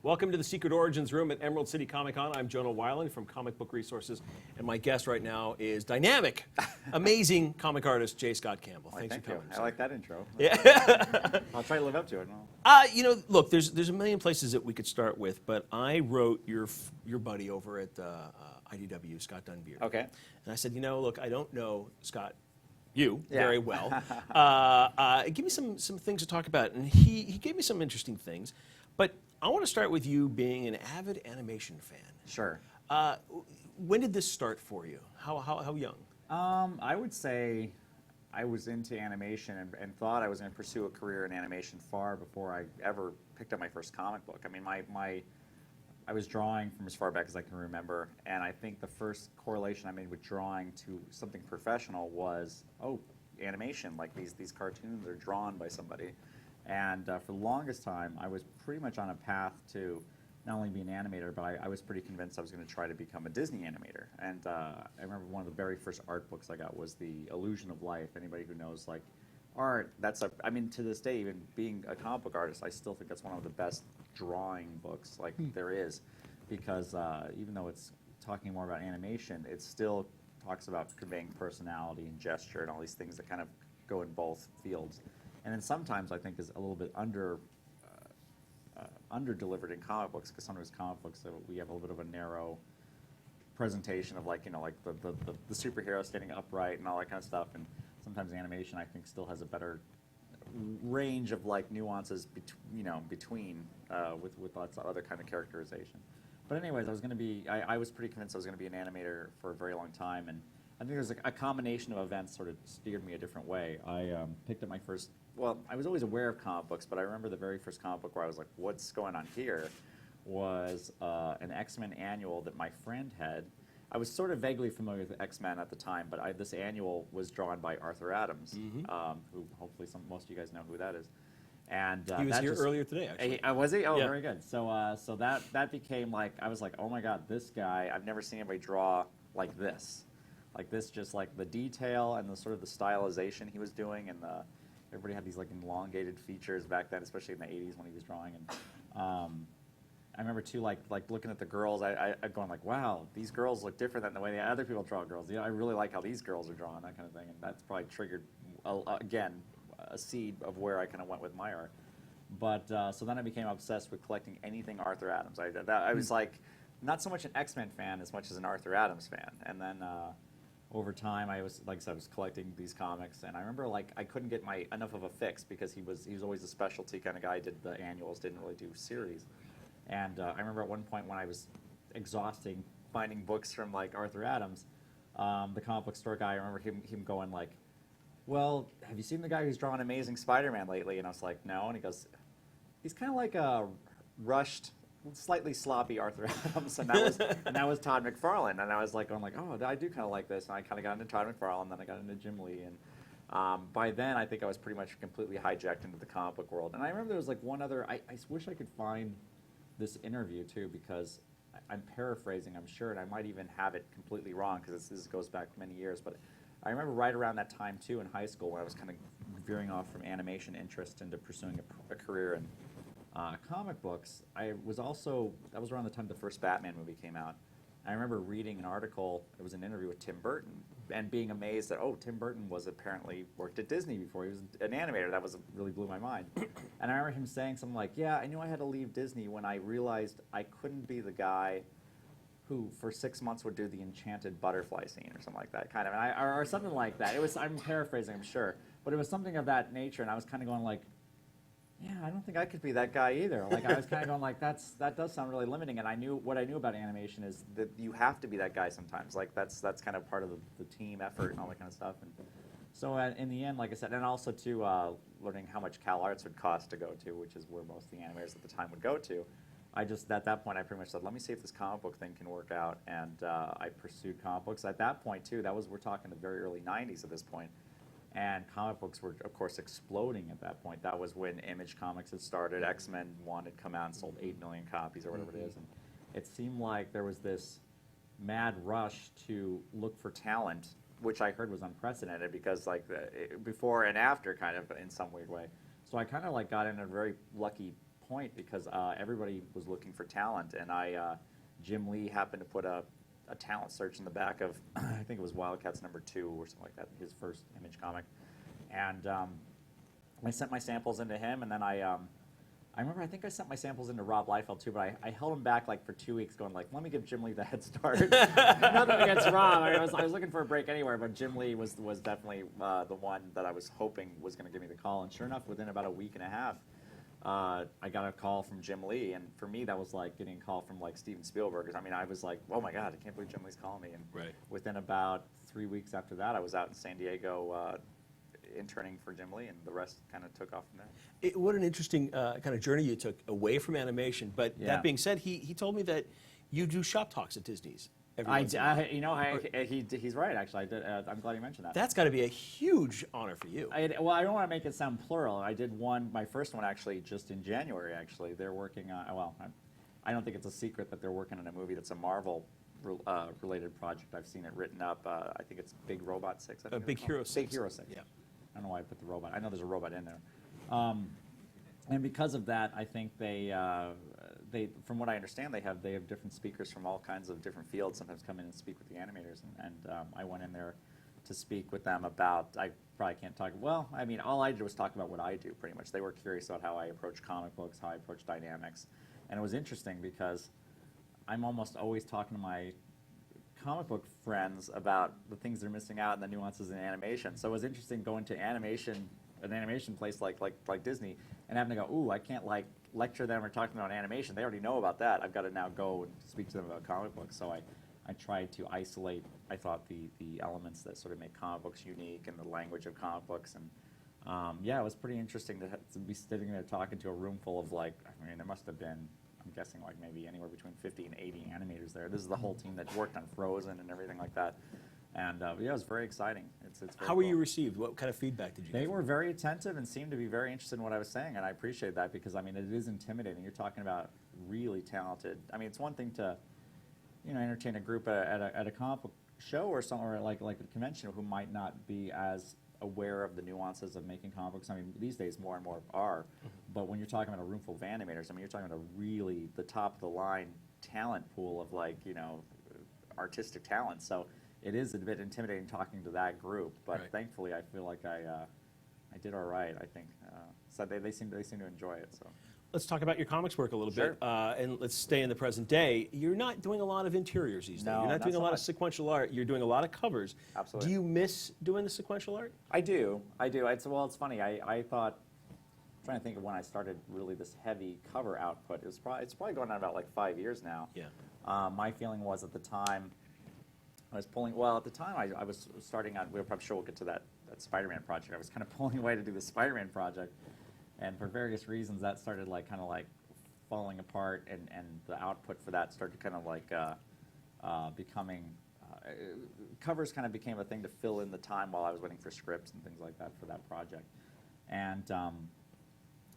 Welcome to the Secret Origins Room at Emerald City Comic Con. I'm Jonah Weiland from Comic Book Resources, and my guest right now is dynamic, amazing comic artist J. Scott Campbell. Thanks for coming. I like that intro. Yeah. I'll try to live up to it. You know, look, there's a million places that we could start with, but I wrote your buddy over at IDW, Scott Dunbier. Okay. And I said, you know, look, I don't know Scott, very well. Give me some things to talk about, and he gave me some interesting things, but I want to start with you being an avid animation fan. Sure. When did this start for you? How young? I would say I was into animation and thought I was going to pursue a career in animation far before I ever picked up my first comic book. I mean, I was drawing from as far back as I can remember, and I think the first correlation I made with drawing to something professional was, oh, animation, like these cartoons are drawn by somebody. And for the longest time, I was pretty much on a path to not only be an animator, but I was pretty convinced I was going to try to become a Disney animator. And I remember one of the very first art books I got was The Illusion of Life. Anybody who knows, like, art, I mean, to this day, even being a comic book artist, I still think that's one of the best drawing books, like, there is. Because even though it's talking more about animation, it still talks about conveying personality and gesture and all these things that kind of go in both fields. And then sometimes I think is a little bit under-delivered in comic books, because sometimes comic books, we have a little bit of a narrow presentation of, like, you know, like the superhero standing upright and all that kind of stuff. And sometimes animation, I think, still has a better range of, like, nuances between with lots of other kind of characterization. But anyways, I was pretty convinced I was going to be an animator for a very long time, and I think there's a combination of events sort of steered me a different way. I picked up my first, well, I was always aware of comic books, but I remember the very first comic book where I was like, what's going on here, was an X-Men annual that my friend had. I was sort of vaguely familiar with X-Men at the time, but this annual was drawn by Arthur Adams, who hopefully most of you guys know who that is. And he was here earlier today, actually. Was he? Oh, yeah. Very good. So so that became like, I was like, oh my God, this guy, I've never seen anybody draw like this. Like this, just like the detail and the sort of the stylization he was doing, and everybody had these like elongated features back then, especially in the 80s when he was drawing. And I remember too, like looking at the girls, I going like, wow, these girls look different than the way the other people draw girls. You know, I really like how these girls are drawn, that kind of thing. And that's probably triggered again a seed of where I kind of went with my art. But so then I became obsessed with collecting anything Arthur Adams. I was like not so much an X-Men fan as much as an Arthur Adams fan. And then over time, I was, like I said, I was collecting these comics, and I remember like I couldn't get enough of a fix, because he was always a specialty kind of guy. Did the annuals, didn't really do series. And I remember at one point when I was exhausting finding books from like Arthur Adams, the comic book store guy, I remember him going like, well, have you seen the guy who's drawn Amazing Spider-Man lately? And I was like, no. And he goes, he's kind of like a rushed, slightly sloppy Arthur Adams, and that was Todd McFarlane. And I was like, going like, oh, I do kind of like this. And I kind of got into Todd McFarlane, and then I got into Jim Lee. And by then, I think I was pretty much completely hijacked into the comic book world. And I remember there was like one other, I wish I could find this interview too, because I'm paraphrasing, I'm sure, and I might even have it completely wrong, because this goes back many years. But I remember right around that time too in high school, when I was kind of veering off from animation interest into pursuing a career in comic books. That was around the time the first Batman movie came out. I remember reading an article, it was an interview with Tim Burton, and being amazed that, oh, Tim Burton was apparently worked at Disney before. He was an animator. That really blew my mind. And I remember him saying something like, yeah, I knew I had to leave Disney when I realized I couldn't be the guy who for 6 months would do the enchanted butterfly scene or something like that, kind of, or something like that. I'm paraphrasing, I'm sure, but it was something of that nature, and I was kind of going like, yeah, I don't think I could be that guy either. Like, I was kind of going like, that does sound really limiting. And what I knew about animation is that you have to be that guy sometimes. Like, that's kind of part of the team effort and all that kind of stuff. And so in the end, like I said, and also too, learning how much Cal Arts would cost to go to, which is where most of the animators at the time would go to. At that point, I pretty much said, let me see if this comic book thing can work out. And I pursued comic books. At that point too, we're talking the very early 90s at this point. And comic books were, of course, exploding at that point. That was when Image Comics had started. X-Men 1 had come out and sold 8 million copies or whatever it is. And it seemed like there was this mad rush to look for talent, which I heard was unprecedented, because like before and after, kind of in some weird way. So I kind of like got in a very lucky point because everybody was looking for talent, and Jim Lee happened to put a talent search in the back of, I think it was Wildcats #2 or something like that, his first Image comic. And I sent my samples into him, and then I remember I think I sent my samples into Rob Liefeld too, but I held him back like for 2 weeks going like, let me give Jim Lee the head start. Nothing against Rob. I was looking for a break anywhere, but Jim Lee was definitely the one that I was hoping was going to give me the call. And sure enough, within about a week and a half, I got a call from Jim Lee, and for me that was like getting a call from like Steven Spielberg. I mean, I was like, oh my God, I can't believe Jim Lee's calling me. And within about 3 weeks after that, I was out in San Diego interning for Jim Lee, and the rest kind of took off from there. What an interesting kind of journey you took away from animation. But that being said, he told me that you do shop talks at Disney's. He's right, actually. I did. I'm glad you mentioned that. That's got to be a huge honor for you. Well, I don't want to make it sound plural. I did my first one actually just in January. Actually, they're working on. Well, I don't think it's a secret that they're working on a movie that's a Marvel related project. I've seen it written up. I think it's Big Robot 6. Big Hero 6. Big Hero 6. Yeah. I don't know why I put the robot. I know there's a robot in there. And because of that, I think they, from what I understand, they have different speakers from all kinds of different fields sometimes come in and speak with the animators. And I went in there to speak with them about, I probably can't talk, well, I mean, all I did was talk about what I do pretty much. They were curious about how I approach comic books, how I approach dynamics. And it was interesting because I'm almost always talking to my comic book friends about the things they're missing out and the nuances in animation. So it was interesting going to an animation place like Disney, and having to go, ooh, I can't like lecture them or talk to them about animation. They already know about that. I've got to now go and speak to them about comic books. So I tried to isolate, I thought, the elements that sort of make comic books unique and the language of comic books. And yeah, it was pretty interesting to be sitting there talking to a room full of like, I mean, there must have been, I'm guessing like maybe anywhere between 50 and 80 animators there. This is the whole team that worked on Frozen and everything like that. And yeah, it was very exciting. It's very How were cool. you received? What kind of feedback did you get? They were very attentive and seemed to be very interested in what I was saying, and I appreciate that because, I mean, it is intimidating. You're talking about really talented. I mean, it's one thing to, you know, entertain a group at a comic book show or somewhere like a convention who might not be as aware of the nuances of making comic books. I mean, these days more and more are. But when you're talking about a room full of animators, I mean, you're talking about a really the top of the line talent pool of like, you know, artistic talent. So it is a bit intimidating talking to that group. But thankfully, I feel like I did all right. I think so. They seem to enjoy it. So. Let's talk about your comics work a little bit, and let's stay in the present day. You're not doing a lot of interiors these days. No, You're not doing a so lot much. of sequential art. You're doing a lot of covers. Absolutely. Do you miss doing the sequential art? I do. Well, it's funny. I thought, I'm trying to think of when I started really this heavy cover output. It's probably going on about like 5 years now. Yeah. My feeling was at the time, I was pulling, well, at the time I was starting on, I'm sure we'll get to that Spider-Man project. I was kind of pulling away to do the Spider-Man project. And for various reasons, that started like kind of like falling apart, and the output for that started kind of like becoming, covers kind of became a thing to fill in the time while I was waiting for scripts and things like that for that project. And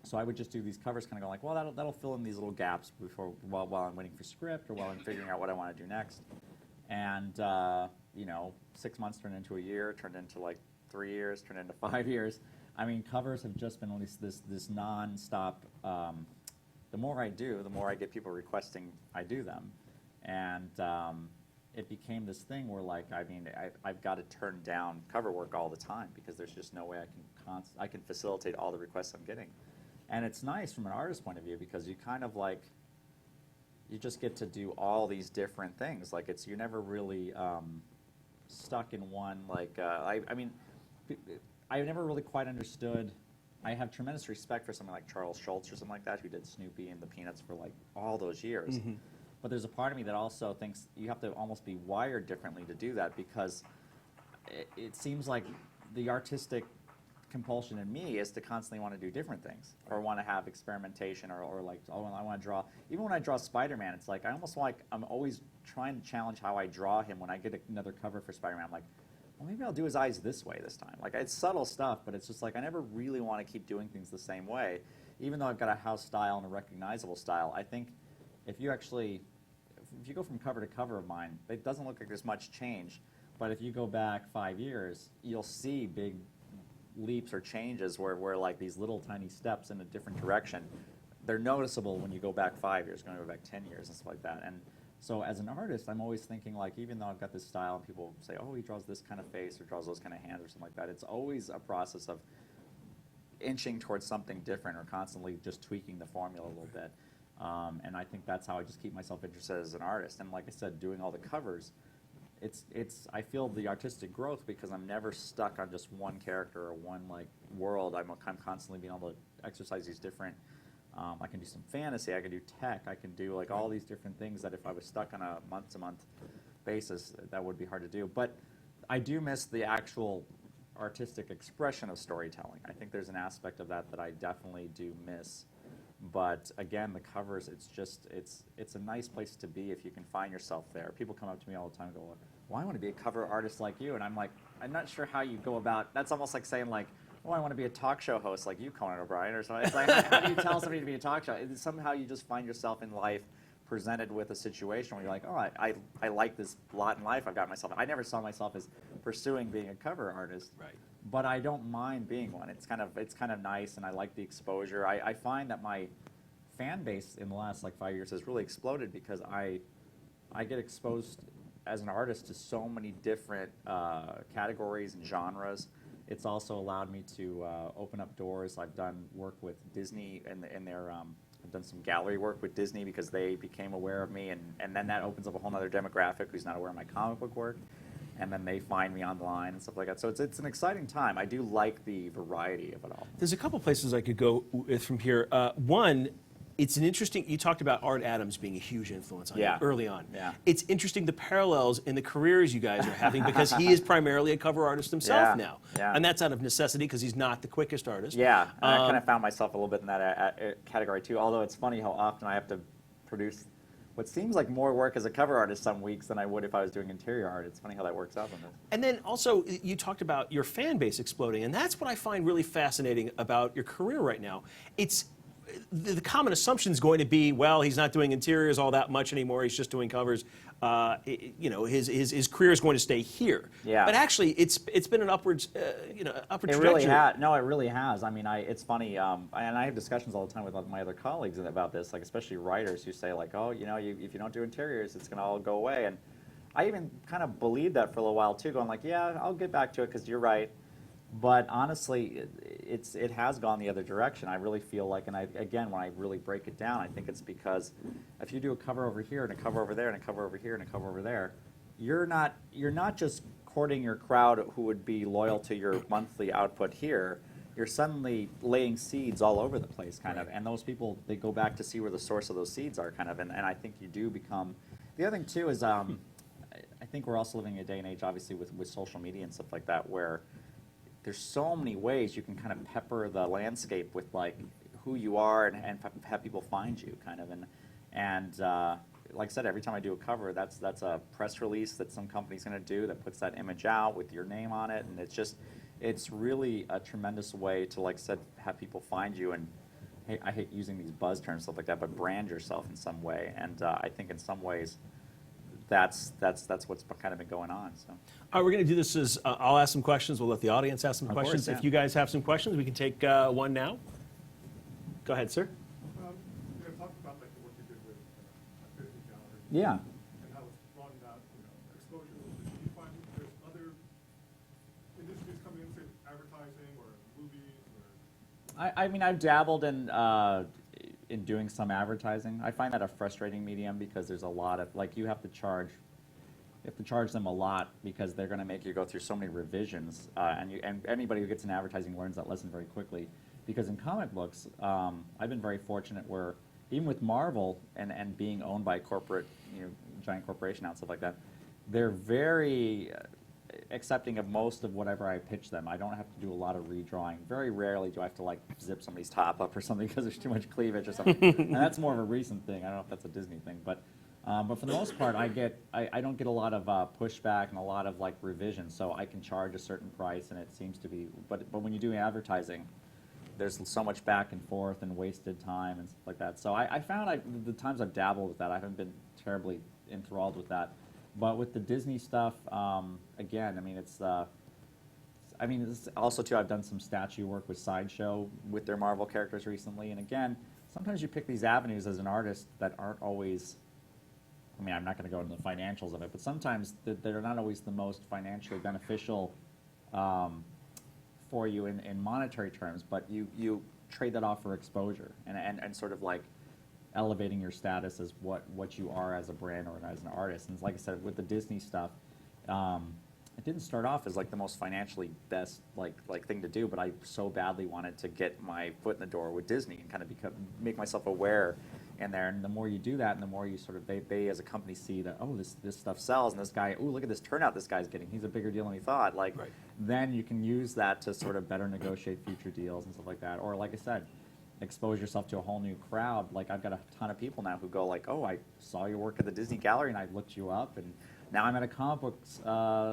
so I would just do these covers kind of go like, well, that'll fill in these little gaps while I'm waiting for script or while I'm figuring out what I want to do next. And, you know, 6 months turned into a year, turned into like 3 years, turned into 5 years. I mean, covers have just been this non-stop. The more I do, the more I get people requesting I do them, and it became this thing where, like, I mean, I've got to turn down cover work all the time because there's just no way I can facilitate all the requests I'm getting, and it's nice from an artist point of view because you kind of like you just get to do all these different things. Like you're never really stuck in one. Like I mean. I never really quite understood. I have tremendous respect for someone like Charles Schultz or something like that, who did Snoopy and the Peanuts for like all those years. But there's a part of me that also thinks you have to almost be wired differently to do that because it seems like the artistic compulsion in me is to constantly want to do different things or want to have experimentation or like, oh, I want to draw. Even when I draw Spider-Man, it's like I almost like I'm always trying to challenge how I draw him when I get another cover for Spider-Man. I'm like, well, maybe I'll do his eyes this way this time. Like, it's subtle stuff, but it's just like I never really want to keep doing things the same way. Even though I've got a house style and a recognizable style, I think if you go from cover to cover of mine, it doesn't look like there's much change. But if you go back 5 years, you'll see big leaps or changes where like these little tiny steps in a different direction they're noticeable when you go back 5 years, going to go back 10 years and stuff like that. And so as an artist, I'm always thinking, like, even though I've got this style and people say, oh, he draws this kind of face or draws those kind of hands or something like that, it's always a process of inching towards something different or constantly just tweaking the formula a little bit. And I think that's how I just keep myself interested as an artist. And like I said, doing all the covers, I feel the artistic growth because I'm never stuck on just one character or one like world. I'm constantly being able to exercise these different. I can do some fantasy. I can do tech. I can do like all these different things that if I was stuck on a month-to-month basis, that would be hard to do. But I do miss the actual artistic expression of storytelling. I think there's an aspect of that that I definitely do miss. But again, the covers, it's a nice place to be if you can find yourself there. People come up to me all the time and go, well, I want to be a cover artist like you. And I'm like, I'm not sure how you go about, that's almost like saying like, oh, I want to be a talk show host like you, Conan O'Brien, or something. It's like, how do you tell somebody to be a talk show? It's somehow you just find yourself in life presented with a situation where you're like, oh, I like this lot in life I've got myself. I never saw myself as pursuing being a cover artist. Right. But I don't mind being one. It's kind of nice, and I like the exposure. I find that my fan base in the last like 5 years has really exploded because I get exposed as an artist to so many different categories and genres. It's also allowed me to open up doors. I've done work with Disney in their I've done some gallery work with Disney because they became aware of me, and then that opens up a whole other demographic who's not aware of my comic book work. And then they find me online and stuff like that. So it's an exciting time. I do like the variety of it all. There's a couple places I could go with from here. One, it's an interesting, you talked about Art Adams being a huge influence on you early on. Yeah. It's interesting the parallels in the careers you guys are having because he is primarily a cover artist himself now. Yeah. And that's out of necessity because he's not the quickest artist. Yeah, and I kind of found myself a little bit in that category too, although it's funny how often I have to produce what seems like more work as a cover artist some weeks than I would if I was doing interior art. It's funny how that works out on this. And then also, you talked about your fan base exploding, and that's what I find really fascinating about your career right now. It's the common assumption is going to be, well, he's not doing interiors all that much anymore. He's just doing covers. You know, his career is going to stay here. Yeah. But actually, it's been an upwards, upward trajectory. It really has. No, it really has. I mean, it's funny, and I have discussions all the time with my other colleagues about this, like especially writers who say like, oh, you know, if you don't do interiors, it's going to all go away. And I even kind of believed that for a little while too, going like, yeah, I'll get back to it because you're right. But honestly, it has gone the other direction. I really feel like, and again, when I really break it down, I think it's because if you do a cover over here and a cover over there and a cover over here and a cover over there, you're not just courting your crowd who would be loyal to your monthly output here. You're suddenly laying seeds all over the place, kind of, and those people, they go back to see where the source of those seeds are, kind of, and I think you do become. The other thing too is I think we're also living in a day and age, obviously, with social media and stuff like that, where there's so many ways you can kind of pepper the landscape with like who you are and have people find you, kind of, and like I said, every time I do a cover, that's a press release that some company's going to do that puts that image out with your name on it, and it's really a tremendous way to, like I said, have people find you. And hey, I hate using these buzz terms, stuff like that, but brand yourself in some way. And I think in some ways, that's what's kind of been going on. So. All right, we're going to do this as I'll ask some questions. We'll let the audience ask some questions. Course, yeah. If you guys have some questions, we can take one now. Go ahead, sir. Talk about like the work you did with Disney Gallery. Yeah. And how it's broadened out, exposure. Do you find there's other industries coming into advertising or movies? Or? I mean, I've dabbled in doing some advertising. I find that a frustrating medium because there's a lot of, like, you have to charge them a lot because they're going to make you go through so many revisions, and anybody who gets in advertising learns that lesson very quickly. Because in comic books, I've been very fortunate where even with Marvel and being owned by a corporate, giant corporation and stuff like that, they're very accepting of most of whatever I pitch them. I don't have to do a lot of redrawing. Very rarely do I have to like zip somebody's top up or something because there's too much cleavage or something. And that's more of a recent thing. I don't know if that's a Disney thing, but for the most part, I don't get a lot of pushback and a lot of like revisions. So I can charge a certain price, and it seems to be. But when you do advertising, there's so much back and forth and wasted time and stuff like that. So I found the times I've dabbled with that, I haven't been terribly enthralled with that. But with the Disney stuff, again, I mean, it's also too, I've done some statue work with Sideshow with their Marvel characters recently, and again, sometimes you pick these avenues as an artist that aren't always, I mean, I'm not going to go into the financials of it, but sometimes they're not always the most financially beneficial for you in monetary terms, but you trade that off for exposure and sort of like elevating your status as what you are as a brand or as an artist. And like I said, with the Disney stuff, it didn't start off as like the most financially best like thing to do, but I so badly wanted to get my foot in the door with Disney and kind of make myself aware in there. And the more you do that, and the more you sort of they as a company see that, oh, this stuff sells, and this guy, oh, look at this turnout this guy's getting. He's a bigger deal than we thought. Like, then you can use that to sort of better negotiate future deals and stuff like that. Or like I said, expose yourself to a whole new crowd. Like, I've got a ton of people now who go like, oh, I saw your work at the Disney Gallery and I looked you up, and now I'm at a comic book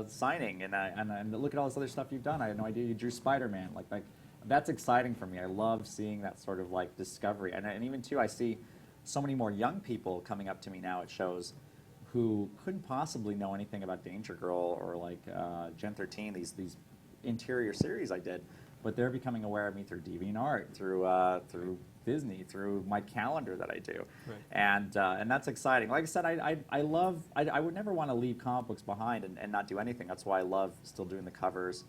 signing, and look at all this other stuff you've done. I had no idea you drew Spider-Man. Like that's exciting for me. I love seeing that sort of like discovery, and even too, I see so many more young people coming up to me now at shows who couldn't possibly know anything about Danger Girl or like Gen 13, these interior series I did, but they're becoming aware of me through DeviantArt, through Disney, through my calendar that I do, and that's exciting. Like I said, I would never want to leave comic books behind and not do anything. That's why I love still doing the covers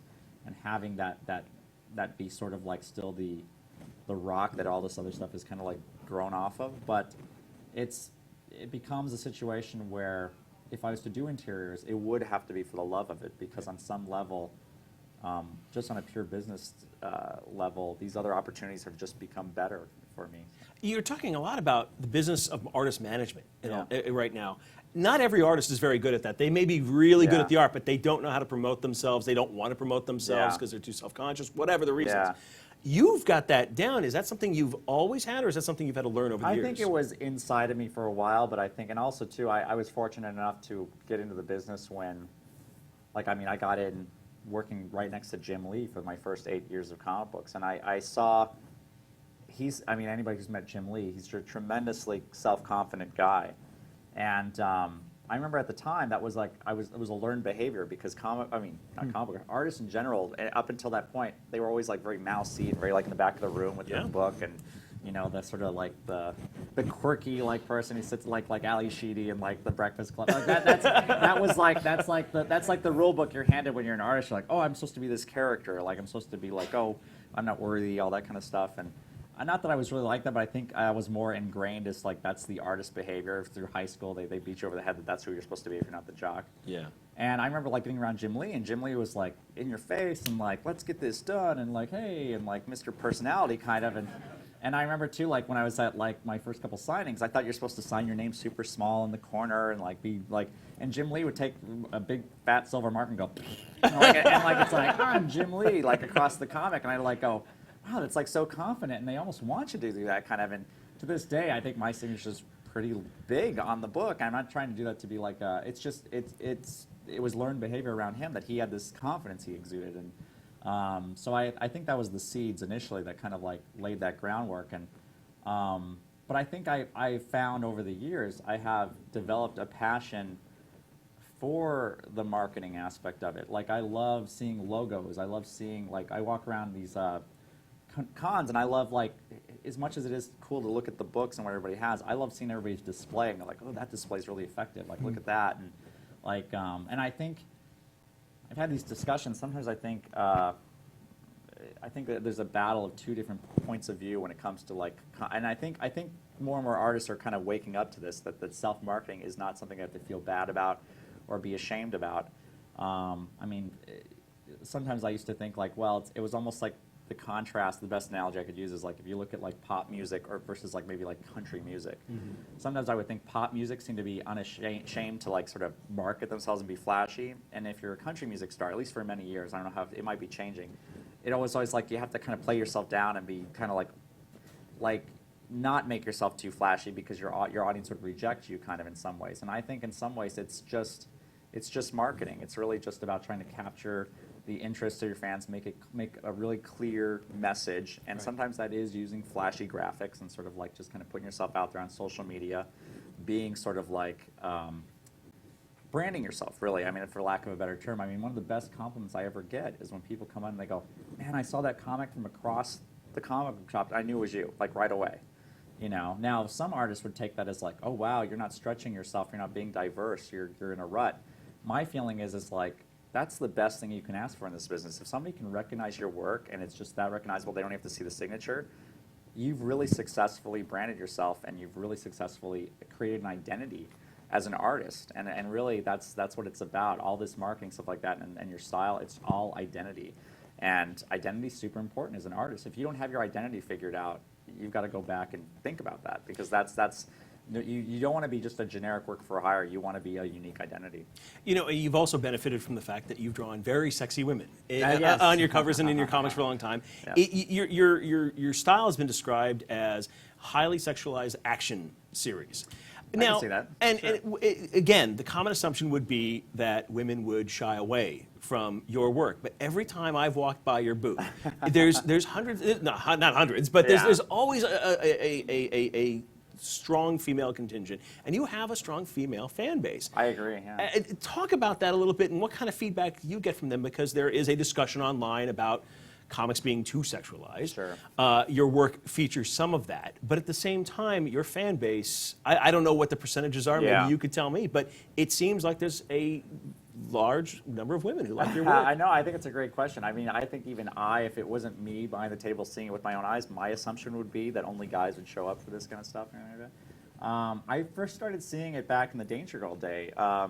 and having that be sort of like still the rock that all this other stuff is kind of like grown off of. But it becomes a situation where if I was to do interiors, it would have to be for the love of it, because on some level, just on a pure business level, these other opportunities have just become better for me. You're talking a lot about the business of artist management right now. Not every artist is very good at that. They may be really good at the art, but they don't know how to promote themselves. They don't want to promote themselves because they're too self-conscious, whatever the reasons. You've got that down. Is that something you've always had, or is that something you've had to learn over the years? I think it was inside of me for a while, but I think, and also too, I was fortunate enough to get into the business when, like, I mean, I got in working right next to Jim Lee for my first 8 years of comic books, and I saw, I mean, anybody who's met Jim Lee, he's a tremendously self-confident guy, and I remember at the time that was like, it was a learned behavior, because not comic book, artists in general, up until that point, they were always like very mousy and very like in the back of the room with their book, and you know, the sort of like the quirky like person who sits like Ali Sheedy and like the Breakfast Club. Like that's like the rule book you're handed when you're an artist. You're like, oh, I'm supposed to be this character. Like I'm supposed to be like, oh, I'm not worthy, all that kind of stuff. And not that I was really like that, but I think I was more ingrained as like that's the artist behavior through high school. They beat you over the head that that's who you're supposed to be if you're not the jock. Yeah. And I remember like getting around Jim Lee, and Jim Lee was like in your face and like, let's get this done, and like, hey, and like Mr. Personality kind of. And I remember too, like when I was at like my first couple signings, I thought you're supposed to sign your name super small in the corner and like be like, and Jim Lee would take a big fat silver mark and go, and like it's like, I'm Jim Lee, like across the comic, and I'd like go, wow, that's like so confident, and they almost want you to do that kind of. And to this day, I think my signature is pretty big on the book. I'm not trying to do that to be like, it's just it was learned behavior around him that he had this confidence he exuded, and. So I think that was the seeds initially that kind of like laid that groundwork, and but I think I found over the years I have developed a passion for the marketing aspect of it. Like I love seeing logos. I love seeing, like, I walk around these cons, and I love, like, as much as it is cool to look at the books and what everybody has, I love seeing everybody's display, and they're like, oh, that display is really effective. Like, look at that, and like, and I think. I've had these discussions. Sometimes I think that there's a battle of two different points of view when it comes to like, and I think more and more artists are kind of waking up to this, that self-marketing is not something they have to feel bad about or be ashamed about. I mean, sometimes I used to think like, well, it was almost like the contrast. The best analogy I could use is like if you look at like pop music or versus like maybe like country music. Sometimes I would think pop music seemed to be unashamed to like sort of market themselves and be flashy. And if you're a country music star, at least for many years, I don't know how it might be changing. It always like you have to kind of play yourself down and be kind of like not make yourself too flashy because your audience would reject you kind of in some ways. And I think in some ways it's just marketing. It's really just about trying to capture the interest of your fans, make a really clear message, and sometimes that is using flashy graphics and sort of like just kind of putting yourself out there on social media, being sort of like branding yourself, really. I mean, for lack of a better term, I mean, one of the best compliments I ever get is when people come in and they go, man, I saw that comic from across the comic book shop, I knew it was you, like right away. You know, now some artists would take that as like, oh wow, you're not stretching yourself, you're not being diverse, you're in a rut. My feeling is like, that's the best thing you can ask for in this business. If somebody can recognize your work and it's just that recognizable, they don't have to see the signature, you've really successfully branded yourself and you've really successfully created an identity as an artist. And really that's what it's about. All this marketing, stuff like that, and your style, it's all identity. And identity is super important as an artist. If you don't have your identity figured out, you've got to go back and think about that, because that's you don't want to be just a generic work for hire. You want to be a unique identity. You know, you've also benefited from the fact that you've drawn very sexy women Yes. on your covers and in your comics for a long time. Yeah. Your style has been described as highly sexualized action series. I can see that. And, Sure. again, the common assumption would be that women would shy away from your work. But every time I've walked by your booth, there's hundreds, not hundreds, but there's always a strong female contingent, and you have a strong female fan base. I agree, yeah. Talk about that a little bit and what kind of feedback you get from them, because there is a discussion online about comics being too sexualized. Sure. Your work features some of that, but at the same time, your fan base, I don't know what the percentages are, Yeah. maybe you could tell me, but it seems like there's a large number of women who like your work. I know, I think it's a great question. I mean, I think even if it wasn't me behind the table seeing it with my own eyes, my assumption would be that only guys would show up for this kind of stuff. I first started seeing it back in the Danger Girl day. I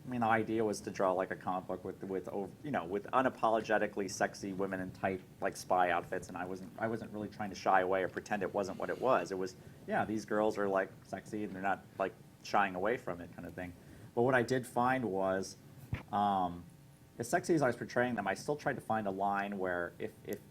mean, the idea was to draw like a comic book with unapologetically sexy women in tight like spy outfits, and I wasn't really trying to shy away or pretend it wasn't what it was. It was, yeah, these girls are like sexy and they're not like shying away from it, kind of thing. But what I did find was, as sexy as I was portraying them, I still tried to find a line where if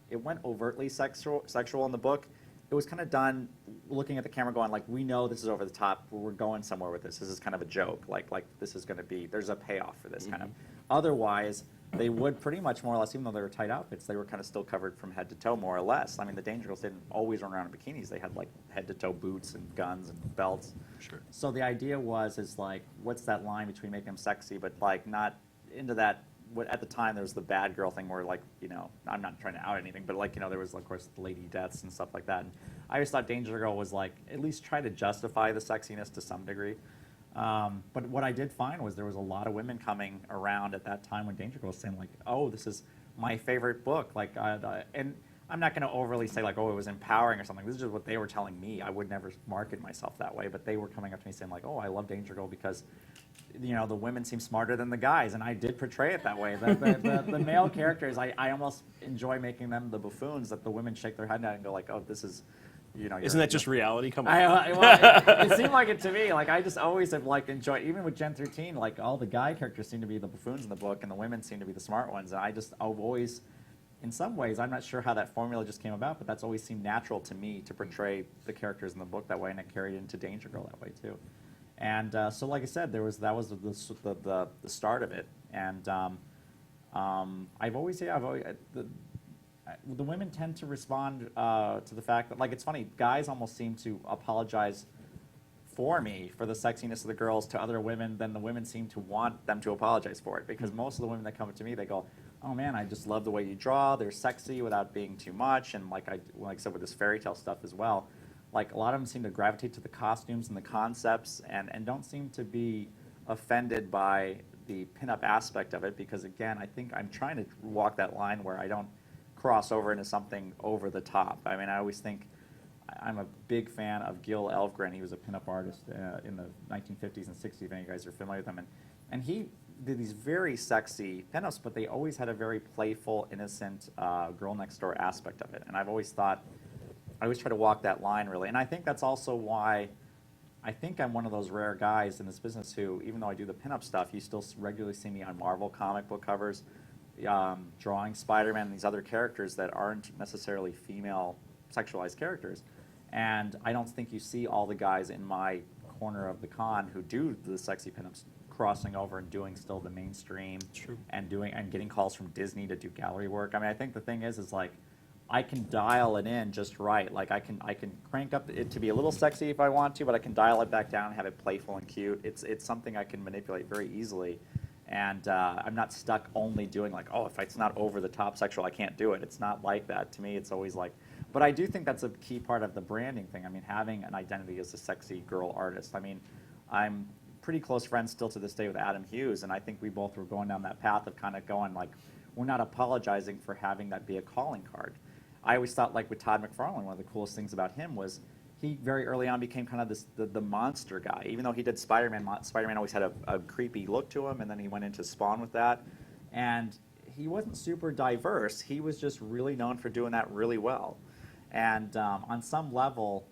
it went overtly sexual in the book, it was kind of done looking at the camera going like, we know this is over the top, we're going somewhere with this. This is kind of a joke, like this is going to be, there's a payoff for this kind of. Otherwise, they would pretty much more or less, even though they were tight outfits, they were kind of still covered from head to toe more or less. I mean, the Danger Girls didn't always run around in bikinis. They had like head to toe boots and guns and belts. Sure. So the idea is like, what's that line between making them sexy but like not into that. At the time, there was the bad girl thing where, like, you know, I'm not trying to out anything, but, like, you know, there was, of course, lady deaths and stuff like that. And I always thought Danger Girl was, like, at least try to justify the sexiness to some degree. But what I did find was there was a lot of women coming around at that time when Danger Girl was saying, like, oh, this is my favorite book. Like, and I'm not going to overly say, like, oh, it was empowering or something. This is just what they were telling me. I would never market myself that way, but they were coming up to me saying, like, oh, I love Danger Girl because, you know, the women seem smarter than the guys, and I did portray it that way. The male characters, I almost enjoy making them the buffoons that the women shake their head at and go like, oh, this is, you know. Isn't that just reality? Come on. It seemed like it to me. Like, I just always have like enjoyed, even with Gen 13, like all the guy characters seem to be the buffoons in the book, and the women seem to be the smart ones. And I've always, in some ways, I'm not sure how that formula just came about, but that's always seemed natural to me to portray the characters in the book that way, and it carried into Danger Girl that way too. And so, like I said, that was the start of it. And the women tend to respond to the fact that, like, it's funny, guys almost seem to apologize for me for the sexiness of the girls to other women, then the women seem to want them to apologize for it, because most of the women that come up to me, they go, oh man, I just love the way you draw, they're sexy without being too much, and like I said with this fairy tale stuff as well, like a lot of them seem to gravitate to the costumes and the concepts, and don't seem to be offended by the pinup aspect of it, because again, I think I'm trying to walk that line where I don't cross over into something over the top. I mean, I always think, I'm a big fan of Gil Elfgren. He was a pinup artist in the 1950s and 60s, if any of you guys are familiar with him. And he did these very sexy pinups, but they always had a very playful, innocent girl next door aspect of it. And I've always thought, I always try to walk that line, really. And I think that's also why I think I'm one of those rare guys in this business who, even though I do the pinup stuff, you still regularly see me on Marvel comic book covers, drawing Spider-Man and these other characters that aren't necessarily female sexualized characters. And I don't think you see all the guys in my corner of the con who do the sexy pinups crossing over and doing still the mainstream. True. And getting calls from Disney to do gallery work. I mean, I think the thing is like, I can dial it in just right. Like I can crank up it to be a little sexy if I want to, but I can dial it back down and have it playful and cute. It's something I can manipulate very easily. And I'm not stuck only doing like, oh, if it's not over the top sexual, I can't do it. It's not like that. To me, it's always like, But I do think that's a key part of the branding thing. I mean, having an identity as a sexy girl artist. I mean, I'm pretty close friends still to this day with Adam Hughes, and I think we both were going down that path of kind of going like, we're not apologizing for having that be a calling card. I always thought, like with Todd McFarlane, one of the coolest things about him was he very early on became kind of the monster guy. Even though he did Spider-Man, Spider-Man always had a creepy look to him, and then he went into Spawn with that. And he wasn't super diverse. He was just really known for doing that really well. And on some level,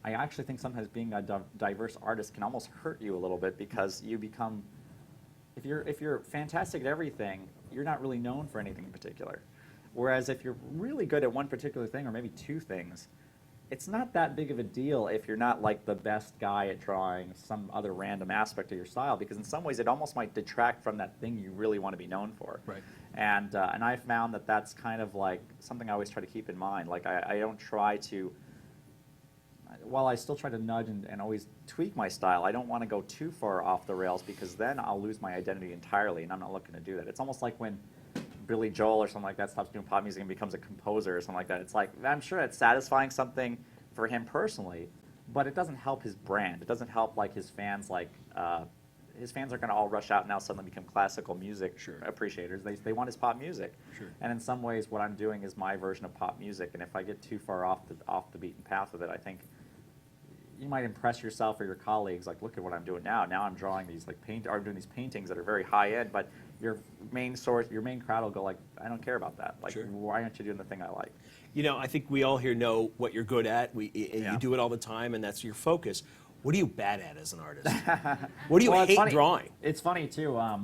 I actually think sometimes being a diverse artist can almost hurt you a little bit, because you become, if you're fantastic at everything, you're not really known for anything in particular. Whereas if you're really good at one particular thing, or maybe two things, it's not that big of a deal if you're not like the best guy at drawing some other random aspect of your style, because in some ways it almost might detract from that thing you really want to be known for. Right. And I found that that's kind of like something I always try to keep in mind. Like I don't try to, while I still try to nudge and always tweak my style, I don't want to go too far off the rails, because then I'll lose my identity entirely, and I'm not looking to do that. It's almost like when Billy Joel or something like that stops doing pop music and becomes a composer or something like that. It's like, I'm sure it's satisfying something for him personally, but it doesn't help his brand. It doesn't help like his fans. Like his fans are going to all rush out and now suddenly become classical music appreciators. They want his pop music. Sure. And in some ways, what I'm doing is my version of pop music. And if I get too far off the beaten path with it, I think you might impress yourself or your colleagues, like, look at what I'm doing now. Now I'm drawing these I'm doing these paintings that are very high end, but your main crowd will go like, I don't care about that. Like, why aren't you doing the thing I like? You know, I think we all here know what you're good at. You do it all the time, and that's your focus. What are you bad at as an artist? What do you hate drawing? It's funny too. I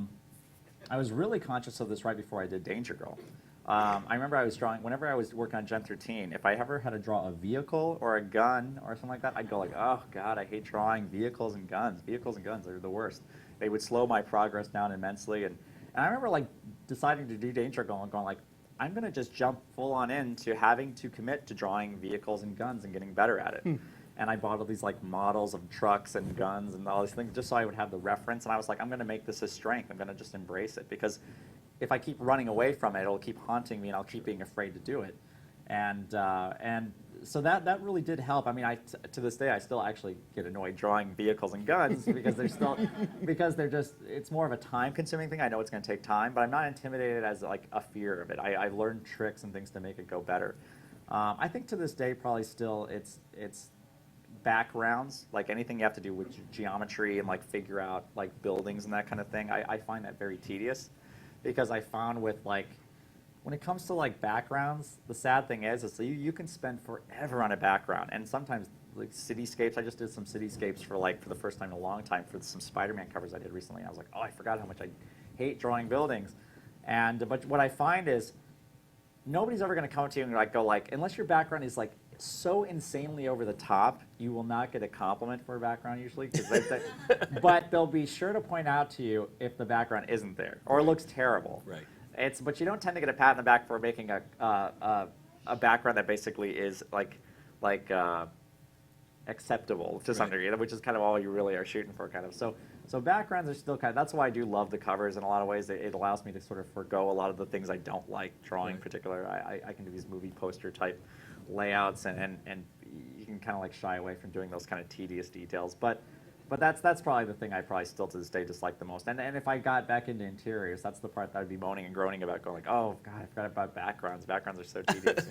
was really conscious of this right before I did Danger Girl. I remember I was drawing, whenever I was working on Gen 13, if I ever had to draw a vehicle or a gun or something like that, I'd go like, oh God, I hate drawing vehicles and guns. Vehicles and guns are the worst. They would slow my progress down immensely. And I remember like deciding to do Danger Girl and going like, I'm going to just jump full on into having to commit to drawing vehicles and guns and getting better at it. And I bought all these like models of trucks and guns and all these things just so I would have the reference. And I was like, I'm going to make this a strength. I'm going to just embrace it, because if I keep running away from it, it'll keep haunting me, and I'll keep being afraid to do it. And so that really did help. I mean, to this day, I still actually get annoyed drawing vehicles and guns because they're just, it's more of a time-consuming thing. I know it's going to take time, but I'm not intimidated as like a fear of it. I've learned tricks and things to make it go better. I think to this day, probably still, it's backgrounds, like anything you have to do with geometry and like figure out like buildings and that kind of thing. I find that very tedious, because I found with like, when it comes to like backgrounds, the sad thing is you can spend forever on a background, and sometimes like cityscapes. I just did some cityscapes for the first time in a long time for some Spider-Man covers I did recently. I was like, oh, I forgot how much I hate drawing buildings. But what I find is nobody's ever going to come to you and like go like, unless your background is like so insanely over the top, you will not get a compliment for a background usually. But they'll be sure to point out to you if the background isn't there or looks terrible. Right. But you don't tend to get a pat on the back for making a background that basically is like acceptable to some degree, which is kind of all you really are shooting for, kind of. So backgrounds are still kind of, that's why I do love the covers in a lot of ways. It allows me to sort of forego a lot of the things I don't like drawing in particular. I can do these movie poster type layouts, and you can kind of like shy away from doing those kind of tedious details. But that's probably the thing I probably still to this day dislike the most. And if I got back into interiors, that's the part that I'd be moaning and groaning about, going like, oh God, I forgot about backgrounds. Backgrounds are so tedious.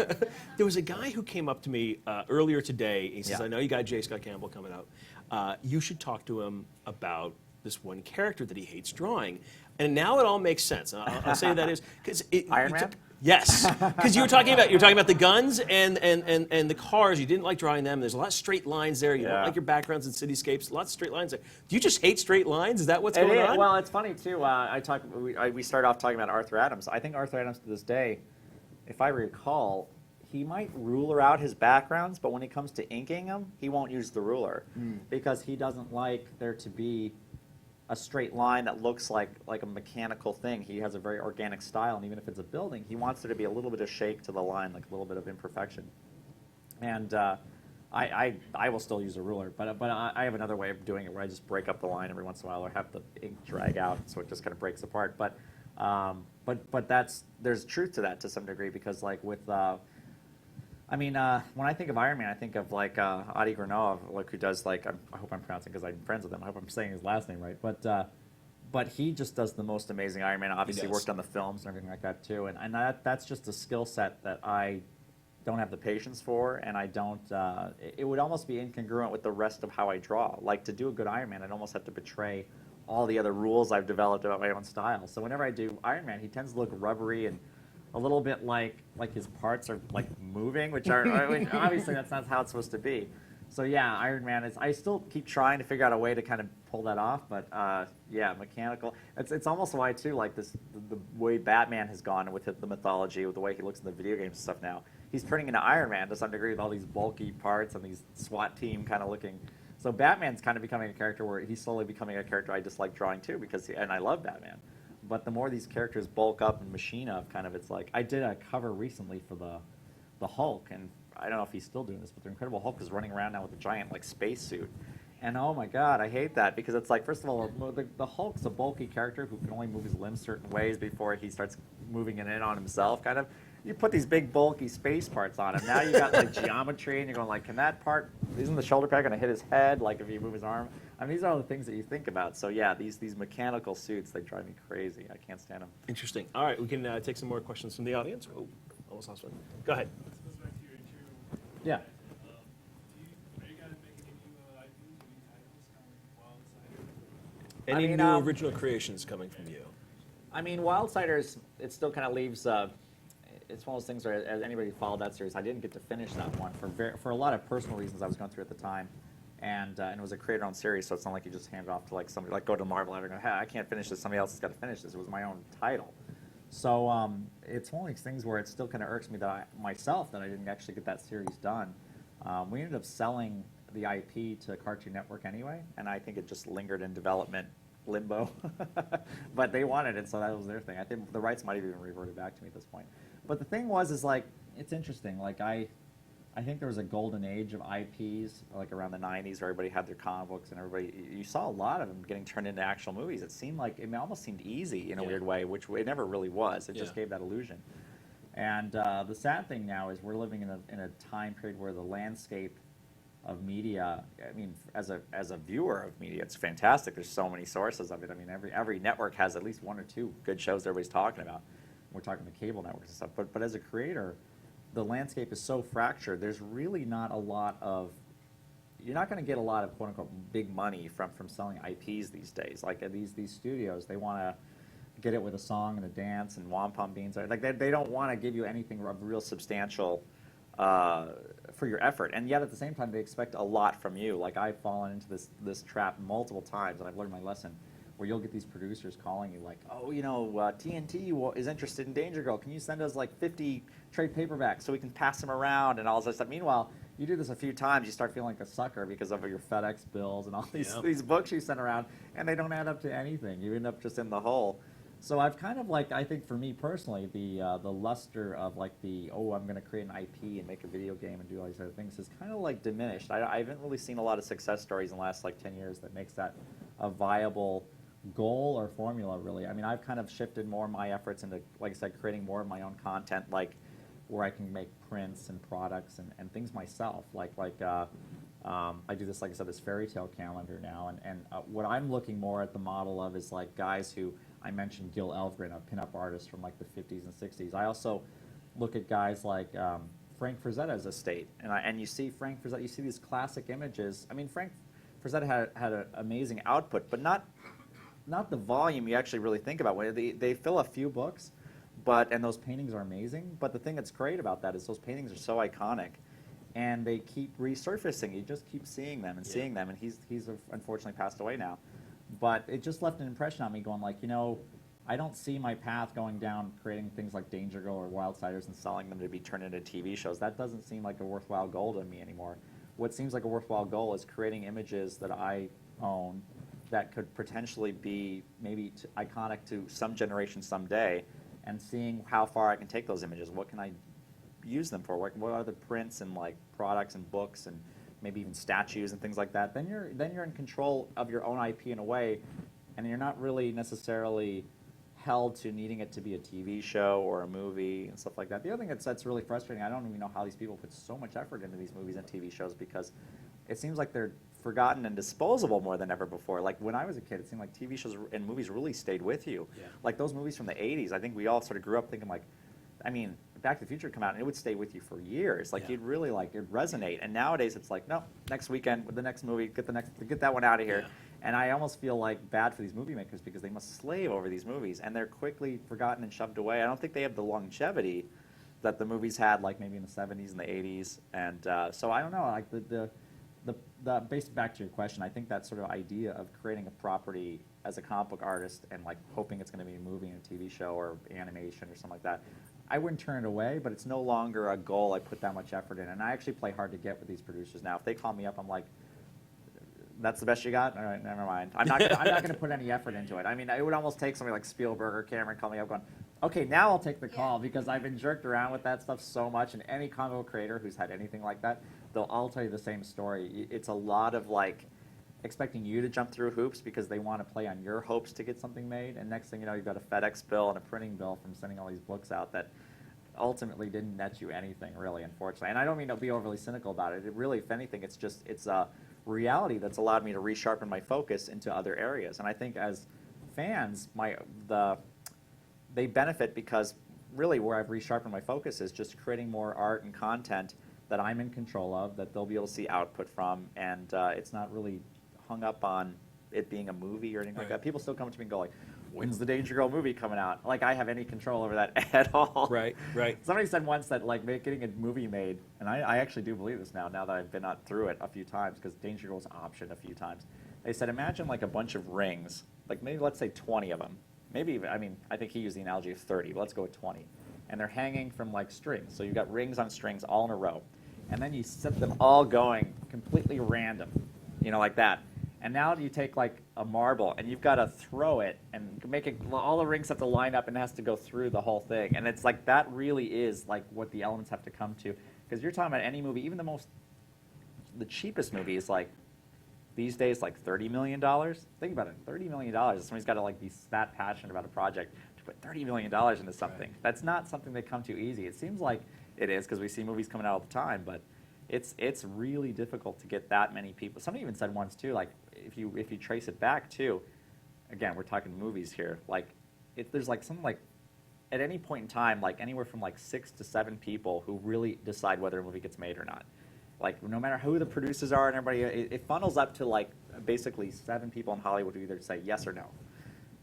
There was a guy who came up to me earlier today. He says, I know you got J. Scott Campbell coming out. You should talk to him about this one character that he hates drawing. And now it all makes sense. I'll say that is because Iron Man? Yes, because you were talking about the guns and the cars. You didn't like drawing them. There's a lot of straight lines there. You don't like your backgrounds and cityscapes. Lots of straight lines there. Do you just hate straight lines? Is that what's going on? Well, it's funny too. We started off talking about Arthur Adams. I think Arthur Adams to this day, if I recall, he might ruler out his backgrounds, but when it comes to inking them, he won't use the ruler because he doesn't like there to be a straight line that looks like a mechanical thing. He has a very organic style, and even if it's a building, he wants there to be a little bit of shake to the line, like a little bit of imperfection. And I will still use a ruler, but I have another way of doing it where I just break up the line every once in a while, or have the ink drag out, so it just kind of breaks apart. But there's truth to that to some degree, because like with I mean, when I think of Iron Man, I think of like Adi Granov, like who does like I hope I'm pronouncing because I'm friends with him. I hope I'm saying his last name right. But he just does the most amazing Iron Man. Obviously, worked on the films and everything like that too. And that's just a skill set that I don't have the patience for, and I don't. It would almost be incongruent with the rest of how I draw. Like to do a good Iron Man, I'd almost have to betray all the other rules I've developed about my own style. So whenever I do Iron Man, he tends to look rubbery and a little bit like his parts are like moving, which obviously that's not how it's supposed to be. So yeah, Iron Man is. I still keep trying to figure out a way to kind of pull that off, but yeah, mechanical. It's almost why too, like the way Batman has gone with the mythology, with the way he looks in the video games and stuff now. He's turning into Iron Man to some degree with all these bulky parts and these SWAT team kind of looking. So Batman's kind of becoming a character where he's slowly becoming a character I dislike drawing too, and I love Batman. But the more these characters bulk up and machine up, kind of, it's like I did a cover recently for the Hulk, and I don't know if he's still doing this, but the Incredible Hulk is running around now with a giant like spacesuit. And oh my God, I hate that because it's like, first of all, the Hulk's a bulky character who can only move his limbs certain ways before he starts moving it in on himself, kind of. You put these big bulky space parts on him. Now you got like geometry, and you're going like, can that part? Isn't the shoulder pad going to hit his head? Like if you move his arm? I mean, these are all the things that you think about. So yeah, these mechanical suits, they drive me crazy. I can't stand them. Interesting. All right, we can take some more questions from the audience. Oh, almost lost one. Go ahead. This goes back to your two. Yeah. Are you guys making any new IPs, any titles coming Wildside? Any new original creations coming from you? I mean, Wildsiders, it still kind of leaves. It's one of those things where, as anybody who followed that series, I didn't get to finish that one for a lot of personal reasons I was going through at the time, and it was a creator-owned series, so it's not like you just hand it off to like somebody, like go to Marvel and go, hey, I can't finish this. Somebody else has got to finish this. It was my own title, so it's one of these things where it still kind of irks me that myself that I didn't actually get that series done. We ended up selling the IP to Cartoon Network anyway, and I think it just lingered in development limbo. But they wanted it, so that was their thing. I think the rights might have even reverted back to me at this point. But the thing is like, it's interesting. Like I think there was a golden age of IPs, like around the 90s, where everybody had their comic books, and you saw a lot of them getting turned into actual movies. It seemed like, it almost seemed easy in a weird way, which it never really was. It just gave that illusion. And the sad thing now is we're living in a time period where the landscape of media, I mean, as a viewer of media, it's fantastic. There's so many sources of it. I mean, every network has at least one or two good shows everybody's talking about. We're talking the cable networks and stuff. But as a creator, the landscape is so fractured. There's really not a lot of, you're not going to get a lot of quote unquote big money from selling IPs these days. Like these studios, they want to get it with a song and a dance and wampum beans. Like they don't want to give you anything of real substantial for your effort, and yet at the same time they expect a lot from you. Like I've fallen into this trap multiple times, and I've learned my lesson, where you'll get these producers calling you like, oh, you know, TNT is interested in Danger Girl. Can you send us like 50 trade paperbacks so we can pass them around and all this stuff? Meanwhile, you do this a few times, you start feeling like a sucker because of your FedEx bills and all these books you send around, and they don't add up to anything. You end up just in the hole. So I've kind of like, I think for me personally, the luster of like I'm going to create an IP and make a video game and do all these other things is kind of like diminished. I haven't really seen a lot of success stories in the last like 10 years that makes that a viable goal or formula, really. I mean, I've kind of shifted more of my efforts into, like I said, creating more of my own content, like where I can make prints and products and things myself. I do this, like I said, this fairy tale calendar now, and what I'm looking more at the model of is like guys who, I mentioned Gil Elfgren, a pinup artist from like the 50s and 60s. I also look at guys like Frank Frazetta's estate, and you see Frank Frazetta, you see these classic images. I mean, Frank Frazetta had an amazing output, but not the volume you actually really think about. They fill a few books, and those paintings are amazing. But the thing that's great about that is those paintings are so iconic, and they keep resurfacing. You just keep seeing them and seeing them, and he's unfortunately passed away now. But it just left an impression on me going like, you know, I don't see my path going down creating things like Danger Girl or Wildsiders and selling them to be turned into TV shows. That doesn't seem like a worthwhile goal to me anymore. What seems like a worthwhile goal is creating images that I own that could potentially be maybe iconic to some generation someday, and seeing how far I can take those images. What can I use them for? What are the prints and like products and books and maybe even statues and things like that? Then you're in control of your own IP in a way, and you're not really necessarily held to needing it to be a TV show or a movie and stuff like that. The other thing that's really frustrating, I don't even know how these people put so much effort into these movies and TV shows, because it seems like they're forgotten and disposable more than ever before. Like when I was a kid, it seemed like TV shows and movies really stayed with you. Yeah. Like those movies from the 80s, I think we all sort of grew up thinking like, I mean, Back to the Future would come out and it would stay with you for years. Like Yeah. you'd really like, it'd resonate. And nowadays it's like, no, next weekend with the next movie, get that one out of here. Yeah. And I almost feel like bad for these movie makers because they must slave over these movies and they're quickly forgotten and shoved away. I don't think they have the longevity that the movies had, like maybe in the 70s and the 80s. And so I don't know, like the based back to your question, I think that sort of idea of creating a property as a comic book artist and like hoping it's going to be a movie and a TV show or animation or something like that, I wouldn't turn it away, but it's no longer a goal I put that much effort in. And I actually play hard to get with these producers now. If they call me up, I'm like, that's the best you got? All right, never mind. I'm not going to put any effort into it. I mean, it would almost take somebody like Spielberg or Cameron call me up going, okay, now I'll take the call, because I've been jerked around with that stuff so much, and any comic book creator who's had anything like that, they'll all tell you the same story. It's a lot of like expecting you to jump through hoops because they want to play on your hopes to get something made, and next thing you know, you've got a FedEx bill and a printing bill from sending all these books out that ultimately didn't net you anything, really, unfortunately. And I don't mean to be overly cynical about it. It really, if anything, it's a reality that's allowed me to resharpen my focus into other areas. And I think as fans, they benefit because really where I've resharpened my focus is just creating more art and content that I'm in control of, that they'll be able to see output from, and it's not really hung up on it being a movie or anything like that. People still come to me and go like, when's the Danger Girl movie coming out? Like I have any control over that at all. Right, right. Somebody said once that like getting a movie made, and I actually do believe this now that I've been through it a few times, because Danger Girl was optioned a few times. They said, imagine like a bunch of rings, like maybe let's say 20 of them. Maybe even, I mean, I think he used the analogy of 30, but let's go with 20. And they're hanging from like strings. So you've got rings on strings all in a row. And then you set them all going completely random, you know, like that. And now you take like a marble and you've got to throw it and make it, all the rings have to line up and it has to go through the whole thing. And it's like, that really is like what the elements have to come to. Because you're talking about any movie, even the cheapest movie is like, these days, like $30 million. Think about it, $30 million. Somebody's got to like be that passionate about a project to put $30 million into something. Right. That's not something they come to easy. It seems like it is because we see movies coming out all the time, but it's really difficult to get that many people. Somebody even said once too, like if you trace it back too, again, we're talking movies here. Like there's like something like at any point in time, like anywhere from like 6 to 7 people who really decide whether a movie gets made or not. Like no matter who the producers are and everybody, it funnels up to like basically 7 people in Hollywood who either say yes or no.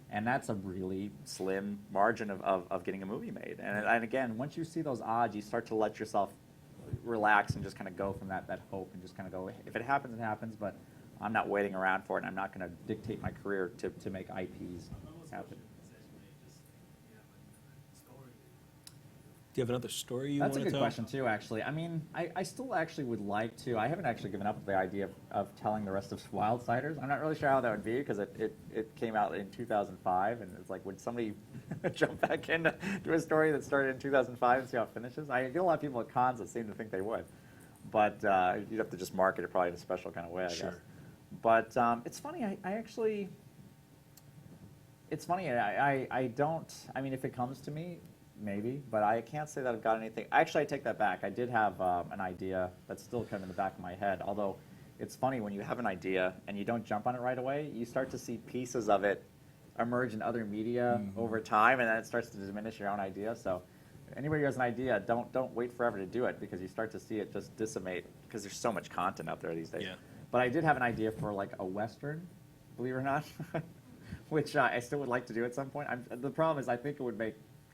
And that's a really slim margin of getting a movie made. And again, once you see those odds, you start to let yourself relax and just kind of go from that hope and just kind of go, if it happens, it happens, but I'm not waiting around for it, and I'm not going to dictate my career to make IPs happen. Do you have another story you want to tell? That's a good question, too, actually. I mean, I still actually would like to. I haven't actually given up the idea of telling the rest of Wildsiders. I'm not really sure how that would be, because it came out in 2005, and it's like, would somebody jump back in to do a story that started in 2005 and see how it finishes? I get a lot of people at cons that seem to think they would. But you'd have to just market it probably in a special kind of way, I guess. But it's funny, it's funny, I don't, I mean, if it comes to me, maybe, but I can't say that I've got anything. Actually, I take that back. I did have an idea that's still kind of in the back of my head, although it's funny when you have an idea and you don't jump on it right away, you start to see pieces of it emerge in other media over time, and then it starts to diminish your own idea. So anybody who has an idea, don't wait forever to do it, because you start to see it just decimate, because there's so much content out there these days. Yeah. But I did have an idea for like a Western, believe it or not, which I still would like to do at some point. The problem is I think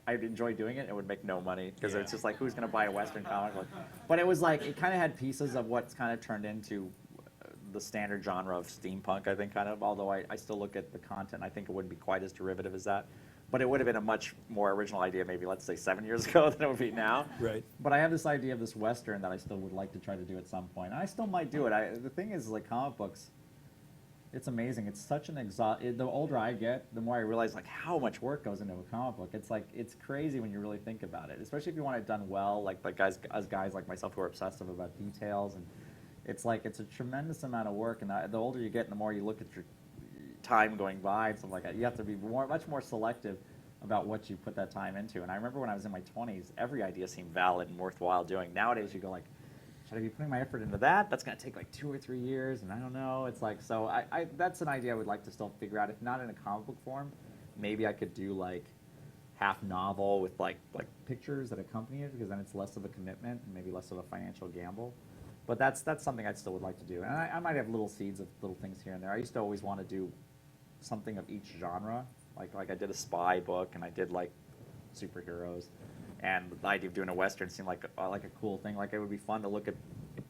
I'd enjoy doing it. It would make no money, because it's just like, who's going to buy a Western comic book? But it was like, it kind of had pieces of what's kind of turned into the standard genre of steampunk, I think, kind of, although I still look at the content. I think it wouldn't be quite as derivative as that. But it would have been a much more original idea, maybe, let's say, 7 years ago than it would be now. Right. But I have this idea of this Western that I still would like to try to do at some point. And I still might do it. The thing is, like, comic books, it's amazing. It's such an the older I get, the more I realize like how much work goes into a comic book. It's like, it's crazy when you really think about it, especially if you want it done well, like guys like myself who are obsessive about details. And it's like, it's a tremendous amount of work. And the older you get, the more you look at your time going by and stuff like that. You have to be much more selective about what you put that time into. And I remember when I was in my 20s, every idea seemed valid and worthwhile doing. Nowadays, you go like, should I be putting my effort into that? That's going to take like 2 or 3 years, and I don't know. It's like, so that's an idea I would like to still figure out. If not in a comic book form, maybe I could do like half novel with like pictures that accompany it, because then it's less of a commitment and maybe less of a financial gamble. But that's something I still would like to do. And I might have little seeds of little things here and there. I used to always want to do something of each genre. Like I did a spy book, and I did like superheroes. And the idea of doing a Western seemed like a cool thing. Like it would be fun to look at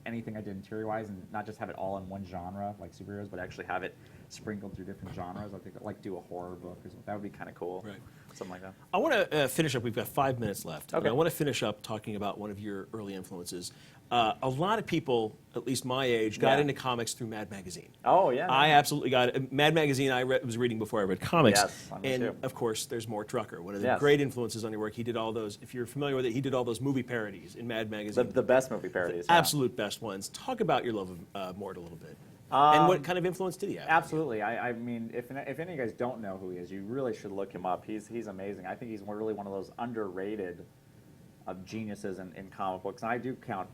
anything I did interior-wise and not just have it all in one genre, like superheroes, but actually have it sprinkled through different genres. I think like do a horror book or something. That would be kind of cool. Right. Something like that. I want to finish up. We've got 5 minutes left. Okay. And I want to finish up talking about one of your early influences. A lot of people, at least my age, got into comics through Mad Magazine. Oh, yeah. I absolutely got it. Mad Magazine I was reading before I read comics. Yes, me and too. of course, there's Mort Drucker, one of the Yes. great influences on your work. He did all those, if you're familiar with it, he did all those movie parodies in Mad Magazine. The best movie parodies. The absolute best ones. Talk about your love of Mort a little bit. And what kind of influence did he have? Absolutely. I mean, if any of you guys don't know who he is, you really should look him up. He's amazing. I think he's really one of those underrated geniuses in comic books. And I do count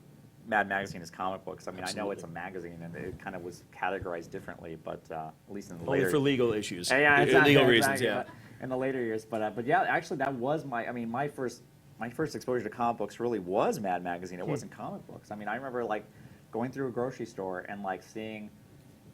Mad Magazine as comic books. I mean, Absolutely. I know it's a magazine, and it kind of was categorized differently, but at least in the Only later... for legal issues. Yeah, exactly, legal reasons, exactly. yeah. But in the later years, but yeah, actually, that was my first exposure to comic books really was Mad Magazine. It wasn't comic books. I mean, I remember like going through a grocery store and like seeing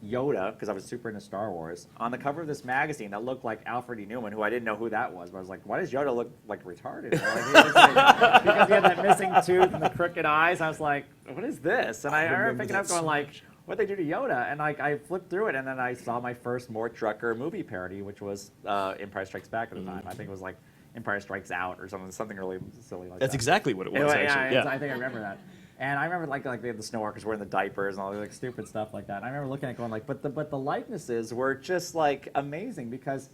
Yoda, because I was super into Star Wars, on the cover of this magazine that looked like Alfred E. Newman, who I didn't know who that was, but I was like, why does Yoda look like retarded? Because he had that missing tooth and the crooked eyes. I was like, what is this? And I remember picking up going like, what'd they do to Yoda? And like I flipped through it, and then I saw my first Mort Drucker movie parody, which was Empire Strikes Back at the time. I think it was like Empire Strikes Out or something really silly like that. That's exactly what it was, Anyway, actually. Yeah. I think I remember that. And I remember like they had the Snowwalkers wearing the diapers and all the like stupid stuff like that. And I remember looking at it going like, but the likenesses were just like amazing, because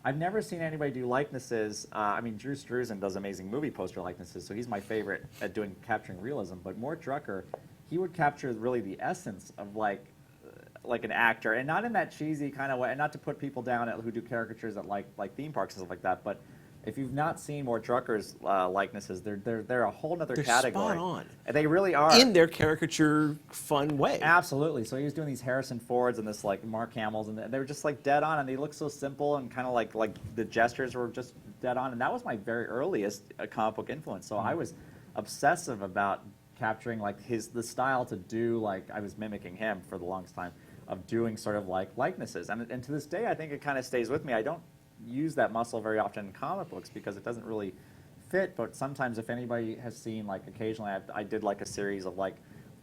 I've never seen anybody do likenesses. I mean, Drew Struzan does amazing movie poster likenesses, so he's my favorite at capturing realism. But Mort Drucker, he would capture really the essence of like an actor, and not in that cheesy kind of way, and not to put people down who do caricatures at like theme parks and stuff like that, but if you've not seen Mort Drucker's likenesses, they're a whole other category. Spot on. And they really are. In their caricature fun way. Absolutely. So he was doing these Harrison Fords and this like Mark Hamills, and they were just like dead on, and they looked so simple, and kind of like the gestures were just dead on. And that was my very earliest comic book influence. So I was obsessive about capturing like the style to do, like I was mimicking him for the longest time, of doing sort of like likenesses. And to this day, I think it kind of stays with me. I don't use that muscle very often in comic books because it doesn't really fit, but sometimes if anybody has seen, like occasionally I did like a series of like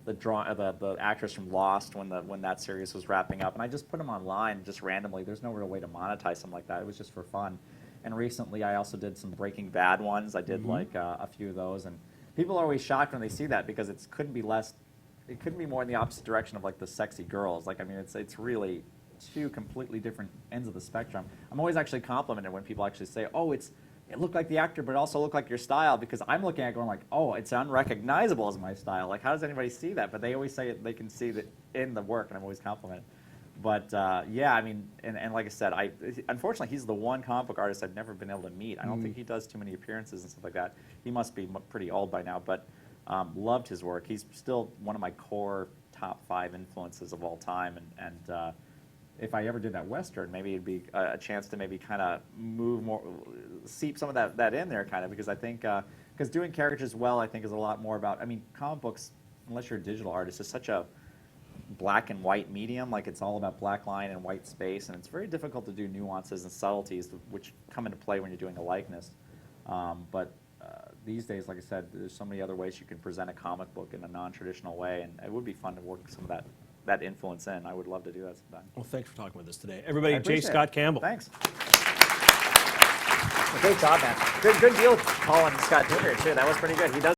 the actress from Lost when that series was wrapping up, and I just put them online just randomly. There's no real way to monetize something like that. It was just for fun. And recently I also did some Breaking Bad ones. I did like a few of those, and people are always shocked when they see that, because it couldn't be more in the opposite direction of like the sexy girls. Like, I mean, it's really two completely different ends of the spectrum. I'm always actually complimented when people actually say, oh, it looked like the actor, but it also looked like your style, because I'm looking at it going like, oh, it's unrecognizable as my style. Like, how does anybody see that? But they always say they can see that in the work, and I'm always complimented. But yeah, I mean, and like I said, unfortunately, he's the one comic book artist I've never been able to meet. I don't think he does too many appearances and stuff like that. He must be pretty old by now, but loved his work. He's still one of my core top 5 influences of all time, and if I ever did that Western, maybe it'd be a chance to maybe kind of move more, seep some of that in there, kind of, because I think, because doing characters well, I think, is a lot more about, I mean, comic books, unless you're a digital artist, is such a black and white medium. Like, it's all about black line and white space, and it's very difficult to do nuances and subtleties which come into play when you're doing a likeness. But these days, like I said, there's so many other ways you can present a comic book in a non-traditional way, and it would be fun to work some of that influence in. I would love to do that sometime. Well, thanks for talking with us today. Everybody, J. appreciate Scott it. Campbell. Thanks. Well, great job, man. Good deal with Paul and Scott Jr. too. That was pretty good. He does